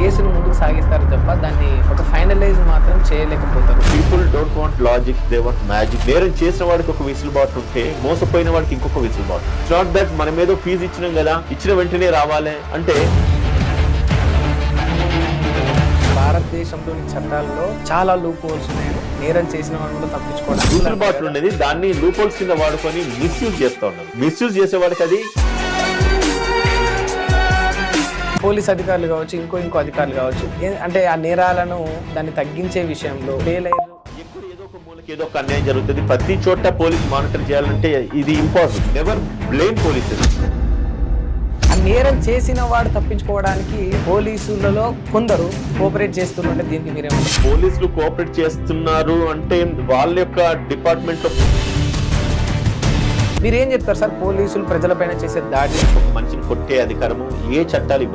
కేసును ముందుకు సాగిస్తారు తప్ప దాన్ని ఒక ఫైనలైజ్ మాత్రం చేయలేకపోతారు. People don't want logic, they want magic. నేరం చేసిన వాడికి ఒక విసులుబాటు ఉంటే మోసపోయిన వాడికి ఇంకొక విసులుబాటు. ఇట్స్ నాట్ దట్ మనం ఏదో ఫీజు ఇచ్చినాం కదా, ఇచ్చిన వెంటనే రావాలి అంటే. భారతదేశంలోని చట్టాల్లో చాలా లూప్ హోల్స్ ఉన్నాయి. నేరం చేసిన వాళ్ళు కూడా తప్పించుకోవడానికి విసులుబాటు ఉండేది, దాన్ని లూప్ హోల్స్ కింద వాడుకొని మిస్యూజ్ చేస్తూ ఉన్నారు. మిస్యూజ్ చేసేవాడికి అది పోలీస్ అధికారులు కావచ్చు, ఇంకో అధికారులు కావచ్చు, అంటే ఆ నేరాలను దాన్ని తగ్గించే విషయంలో ఫెయిల్ అయ్యారు. ఎక్కడ ఏదో ఒక మూలకి ఏదో ఒక అన్యాయం జరుగుతుంది. ప్రతి చోట పోలీస్ మానిటర్ చేయాలంటే ఇది ఇంపాసిబుల్. Never blame polices. ఆ నేరం చేసిన వాడు తప్పించుకోవడానికి పోలీసులలో కొందరు కోఆపరేట్ చేస్తుంటే దీనికి మీరేమంటారు? పోలీసులు కోఆపరేట్ చేస్తున్నారు అంటే వాళ్ళ యొక్క డిపార్ట్మెంట్ లో మీరేం చెప్తారు సార్? పోలీసులు ప్రజలపైన చేసే దాడి, ఒక మనిషిని కొట్టే అధికారము ఏ చట్టాలు ఇవ్వలేదు.